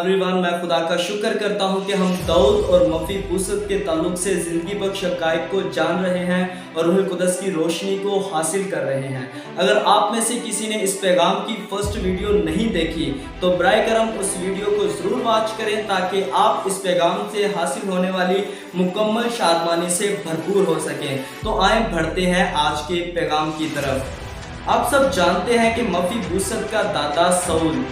Everyone, मैं खुदा का शुक्र करता हूँ कि हम दाऊद और मफी बूसत के ताल्लुक से ज़िंदगी बख्श हक़ाइक़ को जान रहे हैं और रूह कुदस की रोशनी को हासिल कर रहे हैं। अगर आप में से किसी ने इस पैगाम की फर्स्ट वीडियो नहीं देखी तो बराए करम उस वीडियो को ज़रूर वॉच करें ताकि आप इस पैगाम से हासिल होने वाली मुकम्मल शादमानी से भरपूर हो सकें। तो आए बढ़ते हैं आज के पैगाम की तरफ। आप सब जानते हैं कि मफी बूसत का दादा सऊल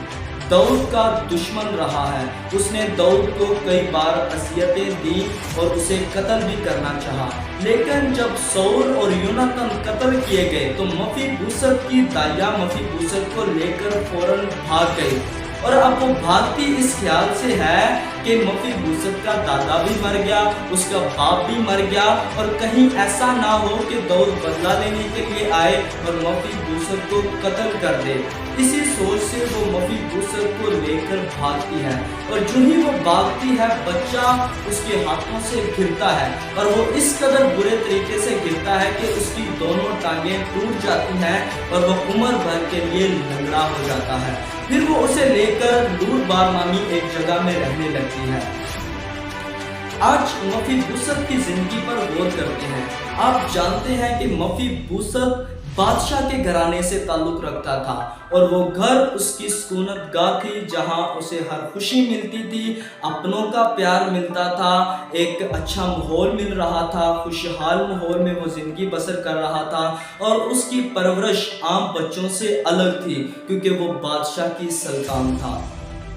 दाऊद का दुश्मन रहा है। उसने दाऊद को कई बार असियतें दी और उसे कत्ल भी करना चाहा, लेकिन जब सऊल और यूनातन कत्ल किए गए तो मफी बूसत की दाया मफी बूसत को लेकर फौरन भाग गई। और अब वो भागती इस ख्याल से है कि मफी बूसत का दादा भी मर गया, उसका बाप भी मर गया और कहीं ऐसा ना हो कि दाऊद बदला लेने के लिए आए और मफी बूसत को कत्ल कर दे। इसी सोच से वो मफी बूसत को लेकर भागती है और जो ही वो भागती है बच्चा उसके हाथों से गिरता है और वो इस कदर बुरे तरीके से गिरता है कि उसकी दोनों टांगें टूट जाती हैं और वो उम्र भर के लिए लंगड़ा हो जाता है। फिर वो उसे लेकर लूरबार नामी एक जगह में रहने लगती है। आज मफी बूसत की जिंदगी पर गौर करते हैं। आप जानते हैं कि मफी बूसत बादशाह के घराने से ताल्लुक रखता था और वो घर उसकी सुकूनत गाह थी जहां उसे हर खुशी मिलती थी, अपनों का प्यार मिलता था, एक अच्छा माहौल मिल रहा था, खुशहाल माहौल में वो ज़िंदगी बसर कर रहा था और उसकी परवरिश आम बच्चों से अलग थी क्योंकि वो बादशाह की सल्तान था।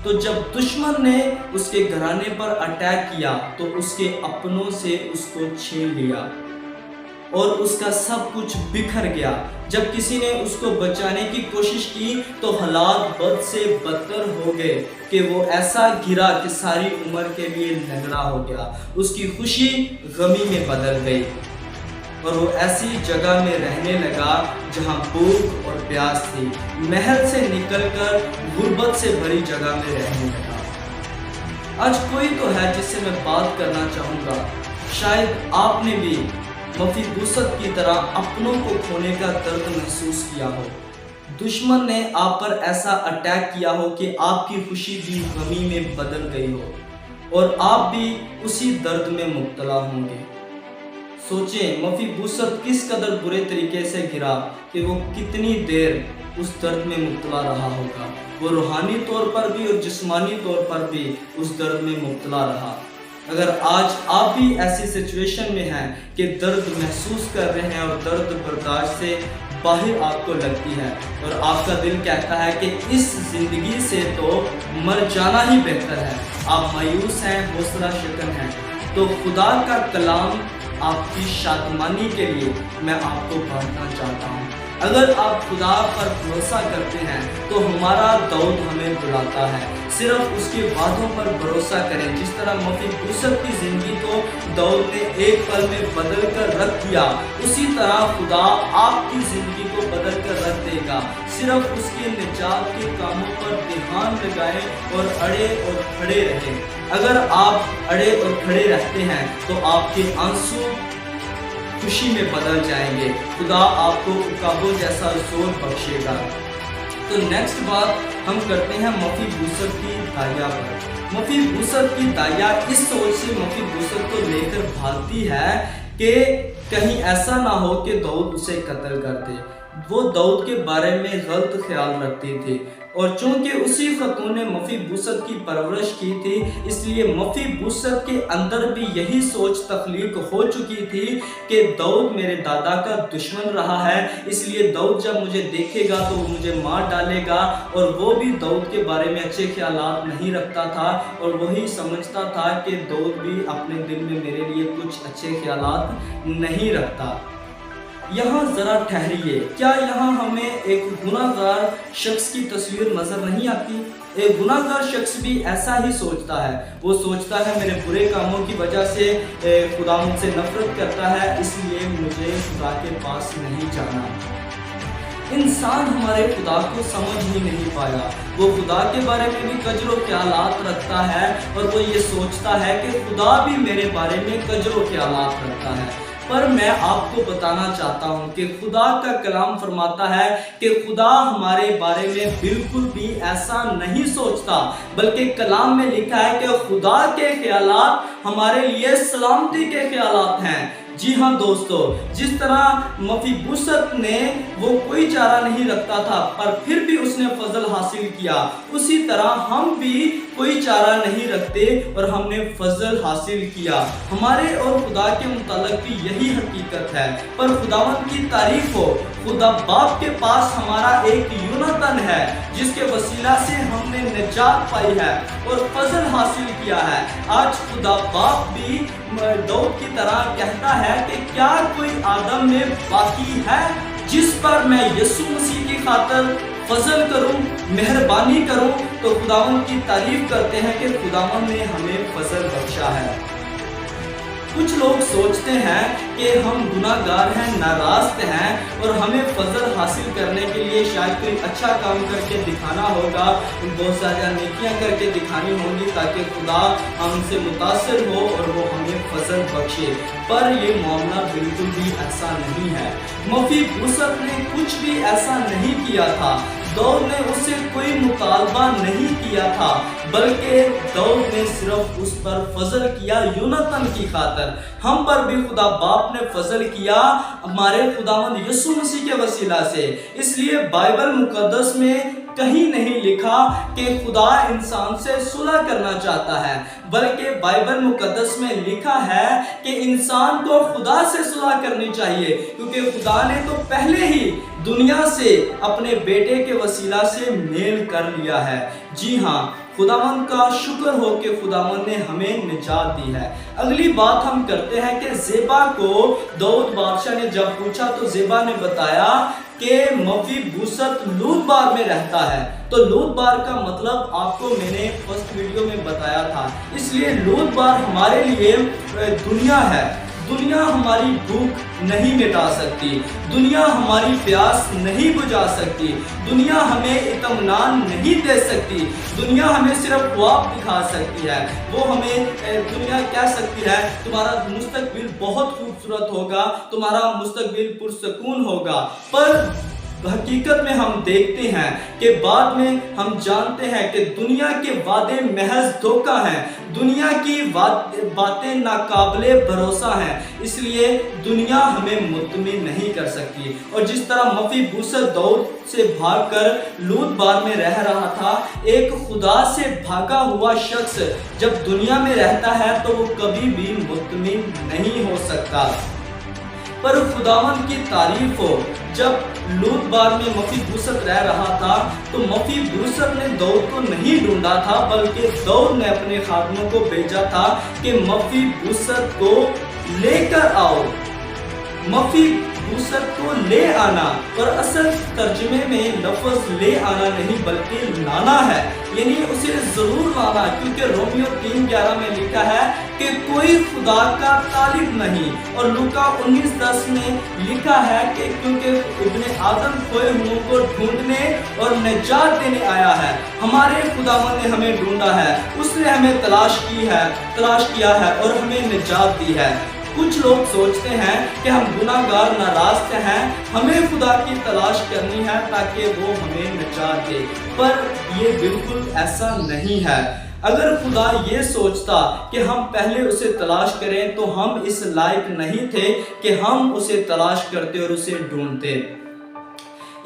तो जब दुश्मन ने उसके घराने पर अटैक किया तो उसके अपनों से उसको छीन लिया और उसका सब कुछ बिखर गया। जब किसी ने उसको बचाने की कोशिश की तो हालात बद से बदतर हो गए कि वो ऐसा गिरा कि सारी उम्र के लिए लंगड़ा हो गया। उसकी खुशी गमी में बदल गई और वो ऐसी जगह में रहने लगा जहां भूख और प्यास थी। महल से निकलकर गुर्बत से भरी जगह में रहने लगा। आज कोई तो है जिससे मैं बात करना चाहूँगा। शायद आपने भी मफी बूसत की तरह अपनों को खोने का दर्द महसूस किया हो। दुश्मन ने आप पर ऐसा अटैक किया हो कि आपकी खुशी भी गमी में बदल गई हो और आप भी उसी दर्द में मुब्तला होंगे। सोचें मफी बूसत किस कदर बुरे तरीके से गिरा कि वो कितनी देर उस दर्द में मुब्तला रहा होगा। वो रूहानी तौर पर भी और जिस्मानी तौर पर भी उस दर्द में मुब्तला रहा। अगर आज आप भी ऐसी सिचुएशन में हैं कि दर्द महसूस कर रहे हैं और दर्द बर्दाश्त से बाहर आपको लगती है और आपका दिल कहता है कि इस ज़िंदगी से तो मर जाना ही बेहतर है, आप मायूस हैं, हौसला शिकन हैं, तो खुदा का कलाम आपकी शादमानी के लिए मैं आपको बांटना चाहता हूँ। अगर आप खुदा पर भरोसा करते हैं तो हमारा दाऊद हमें बुलाता है, सिर्फ उसके वादों पर भरोसा करें। जिस तरह मफी बूसत की ज़िंदगी को दाऊद ने एक पल में बदल कर रख दिया, उसी तरह खुदा आपकी ज़िंदगी को बदल कर रख देगा। सिर्फ उसके निजात के कामों पर ध्यान लगाएं और अड़े और खड़े रहें। अगर आप अड़े और खड़े रहते हैं तो आपके आंसू खुशी में बदल जाएंगे। खुदा आपको उकाबो जैसा जोर बख्शेगा। तो नेक्स्ट बात हम करते हैं मफी बूसत की दाया पर। मफी बूसत की दाया इस सोच से मफी बूसत को लेकर भागती है कि कहीं ऐसा ना हो कि दाऊद उसे कत्ल कर दे। वो दाऊद के बारे में गलत ख्याल रखती थी और चूंकि उसी खतून ने मफी बूसत की परवरिश की थी, इसलिए मफी बूसत के अंदर भी यही सोच तख्लीक हो चुकी थी कि दाऊद मेरे दादा का दुश्मन रहा है, इसलिए दाऊद जब मुझे देखेगा तो वो मुझे मार डालेगा। और वो भी दाऊद के बारे में अच्छे ख्यालात नहीं रखता था और वही समझता था कि दाऊद भी अपने दिल में मेरे लिए कुछ अच्छे ख्यालात नहीं रखता। यहाँ ज़रा ठहरिए, क्या यहाँ हमें एक गुनाहगार शख्स की तस्वीर नज़र नहीं आती? एक गुनाहगार शख्स भी ऐसा ही सोचता है। वो सोचता है मेरे बुरे कामों की वजह से खुदा मुझसे नफरत करता है, इसलिए मुझे खुदा के पास नहीं जाना। इंसान हमारे खुदा को समझ ही नहीं पाया। वो खुदा के बारे में भी कजरो ख्यालात रखता है और वो ये सोचता है कि खुदा भी मेरे बारे में कजरो ख्यालात रखता है। पर मैं आपको बताना चाहता हूँ कि खुदा का कलाम फरमाता है कि खुदा हमारे बारे में बिल्कुल भी ऐसा नहीं सोचता, बल्कि कलाम में लिखा है कि खुदा के ख्यालात हमारे लिए सलामती के ख्यालात हैं। जी हाँ दोस्तों, जिस तरह मफीबुसत ने वो कोई चारा नहीं रखता था पर फिर भी उसने फजल हासिल किया, उसी तरह हम भी कोई चारा नहीं रखते और हमने फजल हासिल किया। हमारे और खुदा के मुताल्लिक भी यही हकीकत है। पर खुदावंद की तारीफ हो, खुदा बाप के पास हमारा एक यूनातन है जिसके वसीला से हमने निजात पाई है और फजल हासिल किया है। आज खुदा बाप भी दाऊद की तरह कहता है कि क्या कोई आदम में बाकी है जिस पर मैं यीशु मसीह की खातिर फजल करूं, मेहरबानी करूं। तो खुदावंद की तारीफ करते हैं कि खुदावंद ने हमें फजल बख्शा है। कुछ लोग सोचते हैं कि हम गुनाहगार हैं, नाराज़ हैं और हमें फजल हासिल करने के लिए शायद कोई अच्छा काम करके दिखाना होगा, बहुत सारी नेकियां करके दिखानी होंगी ताकि खुदा हमसे मुतासिर हो और वो हमें फजल बख्शे। पर ये मामला बिल्कुल भी ऐसा नहीं है। मफीबुसत ने कुछ भी ऐसा नहीं किया था। दाऊद ने उससे कोई मुतालबा नहीं किया था, बल्कि दाऊद ने सिर्फ उस पर फजल किया यूनातन की खातिर। हम पर भी खुदा बाप ने फजल किया हमारे खुदावंद यीशु मसीह के वसीला से। इसलिए बाइबल मुकद्दस में कहीं नहीं लिखा कि खुदा इंसान से सुलह करना चाहता है, बल्कि बाइबल मुकद्दस में लिखा है कि इंसान को खुदा से सुलह करनी चाहिए, क्योंकि खुदा ने तो पहले ही दुनिया से अपने बेटे के वसीला से मेल कर लिया है। जी हाँ, खुदावंद का शुक्र हो कि खुदावंद ने हमें निजात दी है। अगली बात हम करते हैं कि ज़ेबा को दाऊद बादशाह ने जब पूछा तो ज़ेबा ने बताया कि मफीबुसत लूदबार में रहता है। तो लूदबार का मतलब आपको मैंने फर्स्ट वीडियो में बताया था। इसलिए लूदबार हमारे लिए दुनिया है। दुनिया हमारी भूख नहीं मिटा सकती, दुनिया हमारी प्यास नहीं बुझा सकती, दुनिया हमें इत्मीनान नहीं दे सकती, दुनिया हमें सिर्फ ख्वाब दिखा सकती है। वो हमें दुनिया कह सकती है तुम्हारा मुस्तकबिल बहुत खूबसूरत होगा, तुम्हारा मुस्तकबिल पुरसकून होगा। पर हकीकत में हम देखते हैं कि बाद में हम जानते हैं कि दुनिया के वादे महज धोखा हैं, दुनिया की बातें नाकाबिले भरोसा हैं। इसलिए दुनिया हमें मुतमिन नहीं कर सकती। और जिस तरह मफीबुसत दाऊद से भागकर लूदबार में रह रहा था, एक खुदा से भागा हुआ शख्स जब दुनिया में रहता है तो वो कभी भी मुतमिन नहीं हो सकता। पर खुदावंद की तारीफ हो, जब लूदबार में मफीबुसत रह रहा था तो मफीबुसत ने दाऊद को नहीं ढूंढा था, बल्कि दाऊद ने अपने खादमों को भेजा था कि मफीबुसत को लेकर आओ, मफीबुसत को ले आना। और असल तर्जुमे में लफ्ज़ ले आना नहीं बल्कि लाना है, यानी उसे जरूर लाना, क्योंकि रोमियो 3:11 में लिखा है कि कोई खुदा का तालिब नहीं। और लूका 19:10 में लिखा है कि क्योंकि इब्ने आदम खोए हुओं को ढूंढने और निजात देने आया है। हमारे खुदावंद ने हमें ढूंढा है, उसने हमें तलाश किया है और हमें निजात दी है। कुछ लोग सोचते हैं कि हम गुनाहगार नाराज हैं, हमें खुदा की तलाश करनी है ताकि वो हमें निजात दे। पर ये बिल्कुल ऐसा नहीं है। अगर खुदा ये सोचता कि हम पहले उसे तलाश करें तो हम इस लायक नहीं थे कि हम उसे तलाश करते और उसे ढूंढते।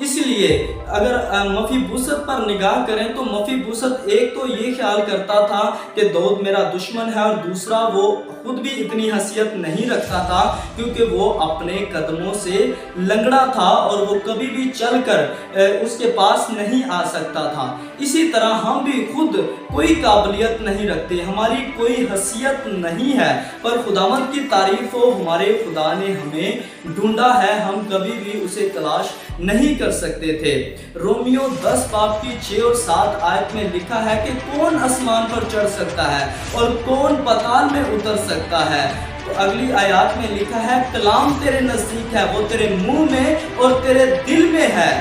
इसलिए अगर मफीबुसत पर निगाह करें तो मफीबुसत एक तो ये ख्याल करता था कि दाऊद मेरा दुश्मन है, और दूसरा वो खुद भी इतनी हैसियत नहीं रखता था क्योंकि वो अपने कदमों से लंगड़ा था और वो कभी भी चलकर उसके पास नहीं आ सकता था। इसी तरह हम भी खुद कोई काबिलियत नहीं रखते, हमारी कोई हैसियत नहीं है, पर खुदावंद की तारीफ हो, हमारे खुदा ने हमें ढूंढा है, हम कभी भी उसे तलाश नहीं कर सकते थे। रोमियो 10:6 और 7 आयत में लिखा है कि कौन आसमान पर चढ़ सकता है और कौन पाताल में उतर सकता है। तो अगली आयत में लिखा है कलाम तेरे नजदीक है, वो तेरे मुंह में और तेरे दिल में है।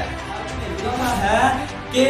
लिखा है कि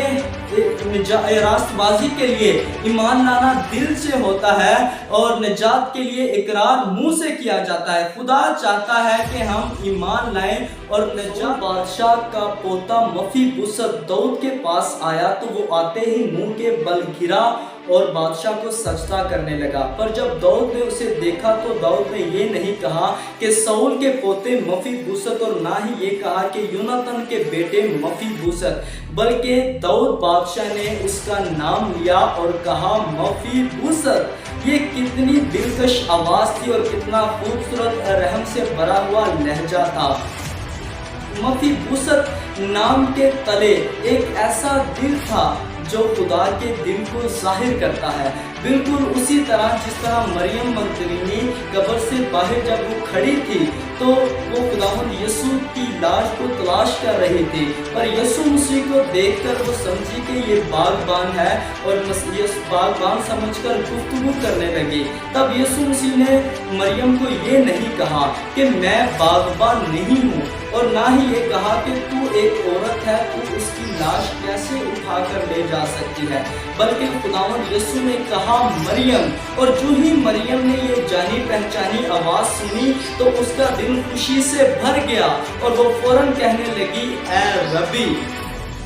रास्तबाजी के लिए ईमान लाना दिल से होता है और निजात के लिए इकरार मुंह से किया जाता है। खुदा चाहता है कि हम ईमान लाएं और निजात। बादशाह का पोता मफीबोशत दाऊद के पास आया तो वो आते ही मुंह के बल गिरा और बादशाह को सजदा करने लगा। पर जब दाऊद ने उसे देखा तो दाऊद ने ये नहीं कहा कि शाऊल के पोते मफीबोशत और ना ही ये कहा कि योनातान के बेटे मफीबोशत, बल्कि दाऊद बादशाह ने उसका नाम लिया और कहा मफीबोशत। ये कितनी दिलकश आवाज़ थी और कितना खूबसूरत रहम से भरा हुआ लहजा था। मफीबोशत नाम के तले एक ऐसा दिल था जो खुदा के दिल को जाहिर करता है। बिल्कुल उसी तरह जिस तरह मरियम मगदलीनी कब्र से बाहर जब वो खड़ी थी तो वो खुदावंद यीशु की लाश को तलाश कर रही थी, पर यीशु मसीह को देखकर वो समझी कि ये बागबान है और ये बागबान समझकर गुफ्तगू करने लगी। तब यीशु मसीह ने मरियम को ये नहीं कहा कि मैं बागबान नहीं हूँ और ना ही ये कहा कि तू एक औरत है, तू उसकी लाश कैसे उठाकर ले जा सकती है, बल्कि खुदावंद यीशु ने कहा मरियम। और जो ही मरियम ने ये जानी पहचानी आवाज़ सुनी तो उसका दिल खुशी से भर गया और वो फौरन कहने लगी ऐ रब्बी,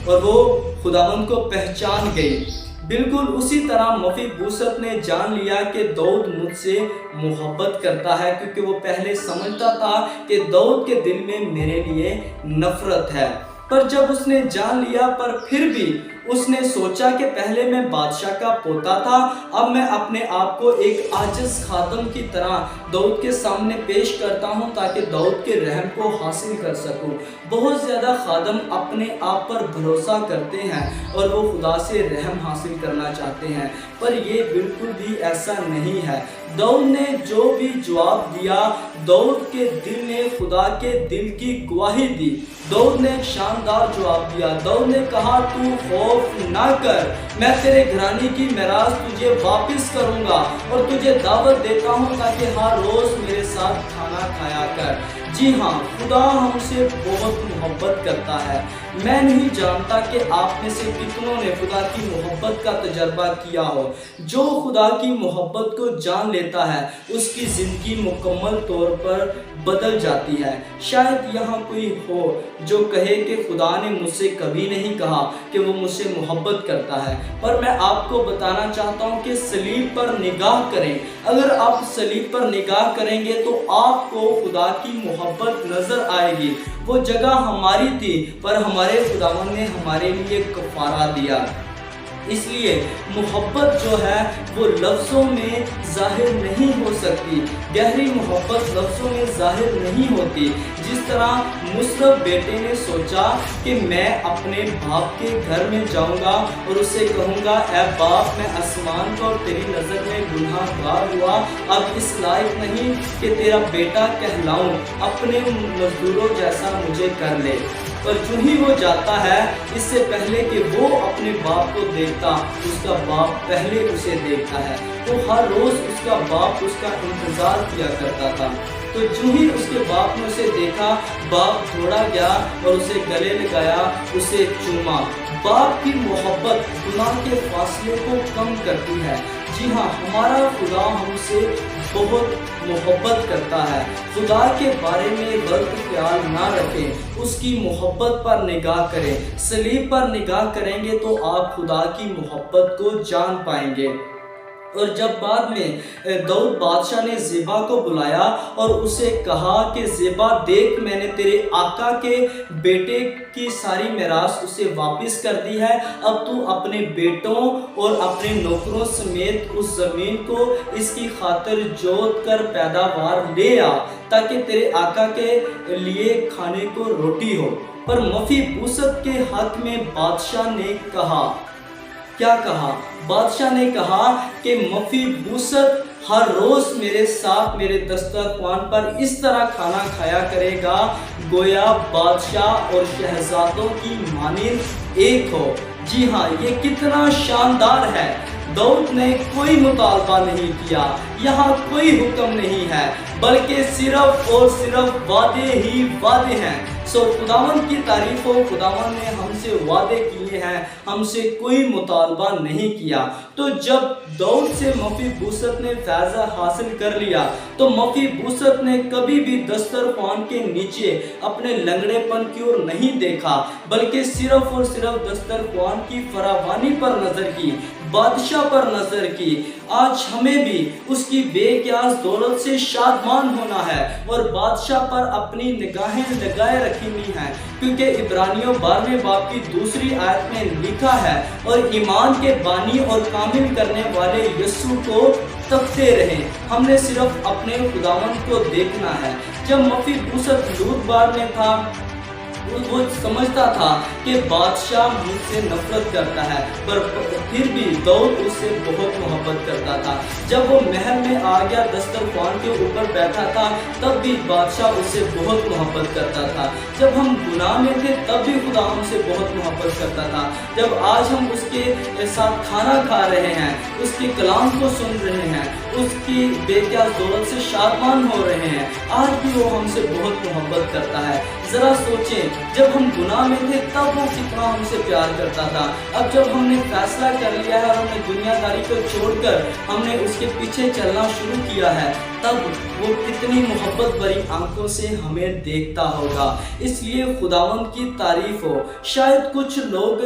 और वो खुदावंद को पहचान गई। बिल्कुल उसी तरह मफीबोशत ने जान लिया कि दाऊद मुझसे मोहब्बत करता है, क्योंकि वो पहले समझता था कि दाऊद के दिल में मेरे लिए नफरत है। पर जब उसने जान लिया, पर फिर भी उसने सोचा कि पहले मैं बादशाह का पोता था, अब मैं अपने आप को एक आजिज़ खादम की तरह दाऊद के सामने पेश करता हूं ताकि दाऊद के रहम को हासिल कर सकूं। बहुत ज़्यादा खादम अपने आप पर भरोसा करते हैं और वो खुदा से रहम हासिल करना चाहते हैं, पर ये बिल्कुल भी ऐसा नहीं है। दाऊद ने जो भी जवाब दिया, दाऊद के दिल ने खुदा के दिल की गवाही दी। दाऊद ने एक शानदार जवाब दिया। दाऊद ने कहा तू खौफ ना कर, मैं तेरे घराने की मिरास तुझे वापस करूंगा और तुझे दावत देता हूं ताकि हर रोज मेरे साथ खाना खाया कर। जी हाँ, खुदा हमसे बहुत मोहब्बत करता है। मैं नहीं जानता कि आप में से कितनों ने खुदा की मोहब्बत का तजर्बा किया हो। जो खुदा की मोहब्बत को जान लेता है उसकी ज़िंदगी मुकम्मल तौर पर बदल जाती है। शायद यहाँ कोई हो जो कहे कि खुदा ने मुझसे कभी नहीं कहा कि वो मुझसे मोहब्बत करता है, पर मैं आपको बताना चाहता हूँ कि सलीब पर निगाह करें। अगर आप सलीब पर निगाह करेंगे तो आपको खुदा की मोहब्बत नज़र आएगी। वो जगह हमारी थी, पर हमारे खुदावन ने हमारे लिए कफारा दिया। इसलिए मोहब्बत जो है वो लफ्ज़ों में ज़ाहिर नहीं हो सकती। गहरी मोहब्बत लफ्ज़ों में ज़ाहिर नहीं होती। जिस तरह मुसरफ बेटे ने सोचा कि मैं अपने बाप के घर में जाऊंगा और उसे कहूंगा ऐ बाप, मैं आसमान को और तेरी नज़र में गुनाहगार हुआ, अब इस लायक नहीं कि तेरा बेटा कहलाऊं, अपने मजदूरों जैसा मुझे कर ले। पर जो ही वो जाता है, इससे पहले कि वो अपने बाप को देखता, उसका बाप पहले उसे देखता है। तो हर रोज़ उसका बाप उसका इंतज़ार किया करता था। तो जो ही उसके बाप ने उसे देखा, बाप दौड़ा गया और उसे गले लगाया, उसे चूमा। बाप की मोहब्बत गुनाह के फासले को कम करती है। जी हाँ, हमारा खुदा हमसे बहुत मोहब्बत करता है। खुदा के बारे में गलत ख्याल ना रखें, उसकी मोहब्बत पर निगाह करें। सलीब पर निगाह करेंगे तो आप खुदा की मोहब्बत को जान पाएंगे। और जब बाद में दाऊद बादशाह ने ज़ेबा को बुलाया और उसे कहा कि ज़ेबा देख, मैंने तेरे आका के बेटे की सारी मिरास उसे वापस कर दी है, अब तू अपने बेटों और अपने नौकरों समेत उस ज़मीन को इसकी खातिर जोत कर पैदावार ले आ ताकि तेरे आका के लिए खाने को रोटी हो। पर मफीबोशत के हक में बादशाह ने कहा, क्या कहा? बादशाह ने कहा कि मफीबोशत हर रोज़ मेरे साथ मेरे दस्तरख्वान पर इस तरह खाना खाया करेगा गोया बादशाह और शहजादों की मानिंद एक हो। जी हाँ, ये कितना शानदार है। दाऊद ने कोई मुतालबा नहीं किया, यहाँ कोई हुक्म नहीं है, बल्कि सिर्फ और सिर्फ वादे ही वादे हैं। खुदावंद की तारीफ हो, खुदावंद ने हमसे वादे किए हैं, हमसे कोई मुतालबा नहीं किया। तो जब दाऊद से मफीबोशत ने फ़ैज़ा हासिल कर लिया, तो मफीबोशत ने कभी भी दस्तरख्वान के नीचे अपने लंगड़ेपन की ओर नहीं देखा, बल्कि सिर्फ और सिर्फ दस्तरख्वान की फरावानी पर नज़र की, बादशाह पर नज़र की। आज हमें भी उसकी बेक़ियास दौलत से शादमान होना है और बादशाह पर अपनी निगाहें लगाए रखनी है, क्योंकि इब्रानियों 12वें बाब की 2 आयत में लिखा है, और ईमान के बानी और कामिल करने वाले यीशु को तकते रहें। हमने सिर्फ अपने खुदावंद को देखना है। जब मफीबोशत लूदबार में था, वो समझता था कि बादशाह मुझसे नफरत करता है, पर फिर भी दाऊद उससे बहुत मोहब्बत करता था। जब वो महल में आ गया, दस्तरख्वान के ऊपर बैठा था, तब भी बादशाह उससे बहुत मोहब्बत करता था। जब हम गुनाह में थे, तब भी खुदा हमसे बहुत मोहब्बत करता था। जब आज हम उसके साथ खाना खा रहे हैं, उसके कलाम को सुन रहे हैं, उसकी बेक़ियास दौलत से शादमान हो रहे हैं, आज भी वो हमसे बहुत मोहब्बत करता है। ज़रा सोचें, जब हम गुनाह में थे तब वो कितना हमसे प्यार करता था। अब जब हमने फैसला कर लिया है और हमने दुनियादारी को छोड़कर हमने उसके पीछे चलना शुरू किया है, तब वो कितनी मोहब्बत भरी आंखों से हमें देखता होगा। इसलिए खुदावंद की तारीफ हो। शायद कुछ लोग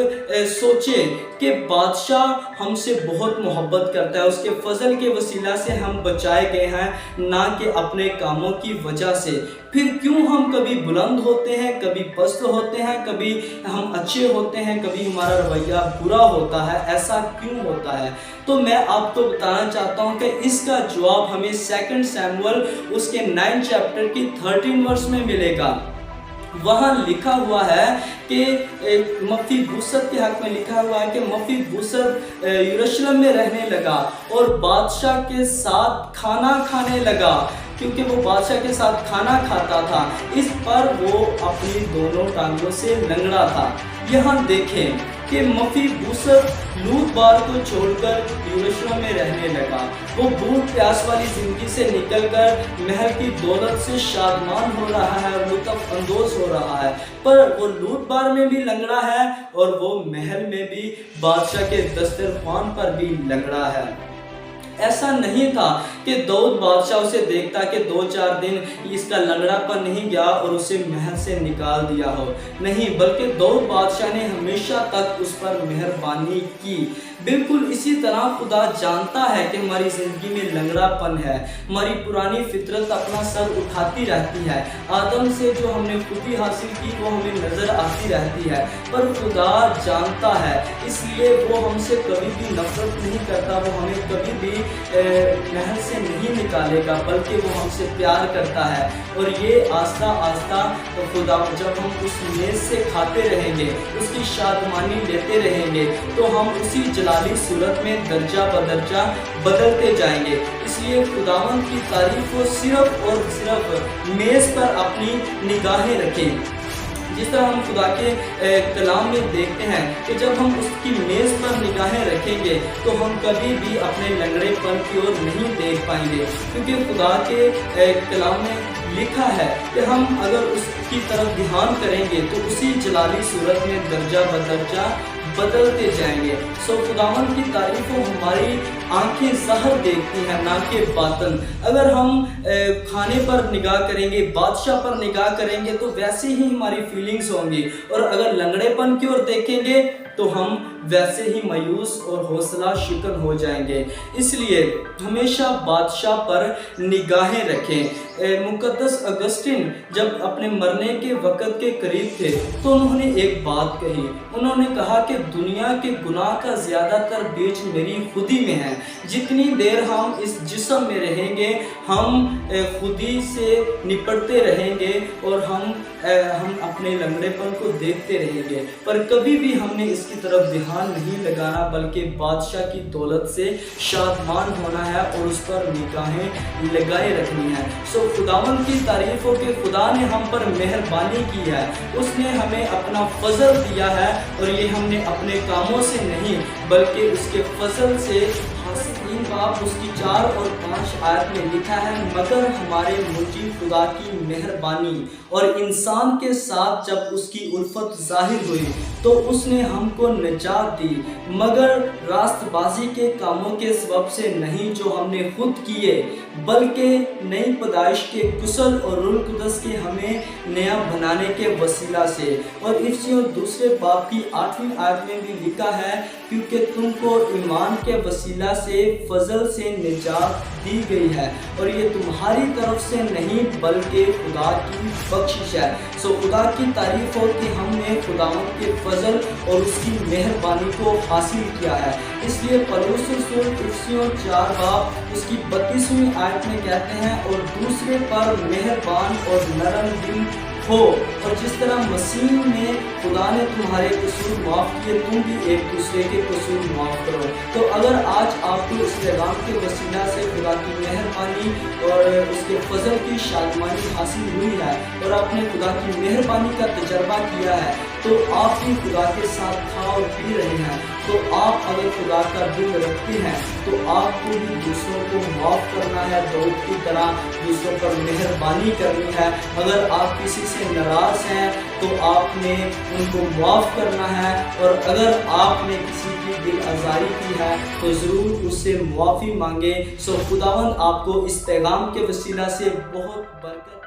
सोचें कि बादशाह हमसे बहुत मोहब्बत करता है, उसके फजल के वसीला से हम बचाए गए हैं, ना कि अपने कामों की वजह से। फिर क्यों हम कभी बुलंद होते हैं, कभी पस्त होते हैं, कभी हम अच्छे होते हैं, कभी हमारा रवैया बुरा होता है? ऐसा क्यों होता है? तो मैं आपको बताना चाहता हूं कि इसका जवाब हमें 2 शमूएल उसके 9 चैप्टर की 13 वर्स में मिलेगा। वहाँ लिखा हुआ है कि मफीबोशत के हक में लिखा हुआ है कि मफीबोशत यरूशलेम में रहने लगा और बादशाह के साथ खाना खाने लगा, क्योंकि वो बादशाह के साथ खाना खाता था। इस पर वो अपनी दोनों टांगों से लंगड़ा था। यहाँ देखें कि मफीबोशत लूदबार को छोड़कर यरूशलेम में रहने लगा। वो भूख प्यास वाली जिंदगी से निकलकर महल की दौलत से शादमान हो रहा है और लुत्फ अंदोज हो रहा है, पर वो लूदबार में भी लंगड़ा है और वो महल में भी बादशाह के दस्तरख्वान पर भी लंगड़ा है। ऐसा नहीं था कि दाऊद बादशाह उसे देखता कि 2-4 दिन इसका लंगड़ापन नहीं गया और उसे महल से निकाल दिया हो, नहीं, बल्कि दाऊद बादशाह ने हमेशा तक उस पर मेहरबानी की। बिल्कुल इसी तरह खुदा जानता है कि हमारी ज़िंदगी में लंगड़ापन है, हमारी पुरानी फितरत अपना सर उठाती रहती है, आदम से जो हमने खुदी हासिल की वो हमें नज़र आती रहती है, पर खुदा जानता है, इसलिए वो हमसे कभी भी नफरत नहीं करता, वो हमें कभी भी महल से नहीं निकालेगा, बल्कि वो हमसे प्यार करता है। और ये आस्ता आस्ता खुदा जब हम उस मेज़ से खाते रहेंगे, उसकी शादमानी लेते रहेंगे, तो हम उसी जलाली सूरत में दर्जा बदर्जा बदलते जाएंगे। इसलिए खुदावंद की तारीफ को सिर्फ और सिर्फ मेज़ पर अपनी निगाहें रखें। जिस तरह हम खुदा के कलाम में देखते हैं कि जब हम उसकी मेज़ पर निगाहें रखेंगे तो हम कभी भी अपने लंगड़ेपन की ओर नहीं देख पाएंगे, क्योंकि खुदा के कलाम में लिखा है कि हम अगर उसकी तरफ ध्यान करेंगे तो उसी जलाली सूरत में दर्जा बदर्जा बदलते जाएंगे। खुदावंद की तारीफ को हमारी आंखें ज़हर देखती हैं, ना कि बातन। अगर हम खाने पर निगाह करेंगे, बादशाह पर निगाह करेंगे, तो वैसे ही हमारी फीलिंग्स होंगी, और अगर लंगड़ेपन की ओर देखेंगे तो हम वैसे ही मायूस और हौसला शिकन हो जाएंगे। इसलिए हमेशा बादशाह पर निगाहें रखें। मुकद्दस अगस्टिन जब अपने मरने के वक़्त के करीब थे तो उन्होंने एक बात कही। उन्होंने कहा कि दुनिया के गुनाह का ज़्यादातर बीज मेरी खुदी में है। जितनी देर हम इस जिस्म में रहेंगे हम खुदी से निपटते रहेंगे और हम अपने लंगड़ेपन को देखते रहेंगे, पर कभी भी हमने इसकी तरफ ध्यान इम्तिहान नहीं लगाना बल्कि बादशाह की दौलत से शादमान होना है और उस पर निगाहें लगाए रखनी है। सो खुदावंद की तारीफ हो कि खुदा ने हम पर मेहरबानी की है, उसने हमें अपना फजल दिया है और ये हमने अपने कामों से नहीं बल्कि उसके फजल से हासिल। 3 बाब उसकी 4 और 5 आयत में लिखा है, मगर हमारे मुंजी खुदा की मेहरबानी और इंसान के साथ जब उसकी उल्फत जाहिर हुई तो उसने हमको निजात दी, मगर रास्तबाजी के कामों के सबब से नहीं जो हमने खुद किए बल्कि नई पैदाइश के कुसल और रूह कुदस के हमें नया बनाने के वसीला से। और इफिसियों 2 बाब की 8वीं आयत में भी लिखा है, क्योंकि तुमको ईमान के वसीला से फजल से निजात दी गई है और ये तुम्हारी तरफ से नहीं बल्कि खुदा की बख्शिश है। सो खुदा की तारीफ हो कि हमने खुदावंद के फजल और उसकी मेहरबानी को हासिल किया है। इसलिए पौलुस रसूल इफिसियों 4 बाब उसकी 32वीं आयत में कहते हैं, और दूसरे पर मेहरबान और नरम दिल हो, और जिस तरह मसीह में खुदा ने तुम्हारे कसूर माफ़ किए तुम भी एक दूसरे के कसूर माफ़ करो। तो अगर आज आपको इस पैगाम के वसीला से खुदा की मेहरबानी और उसके फजल की शादमानी हासिल हुई है और आपने खुदा की मेहरबानी का तजर्बा किया है, तो आप भी खुदा के साथ खा और पी रहे हैं, तो आप अगर खुदा का दिल रखते हैं तो आपको भी दूसरों को माफ़ करना है, दाऊद की तरह दूसरों पर मेहरबानी करनी है। अगर आप किसी से नाराज़ हैं तो आपने उनको माफ़ करना है, और अगर आपने किसी की दिल आज़ारी की है तो ज़रूर उससे मुआफ़ी मांगे। सो खुदावंद आपको इस पैगाम के वसीला से बहुत बरकत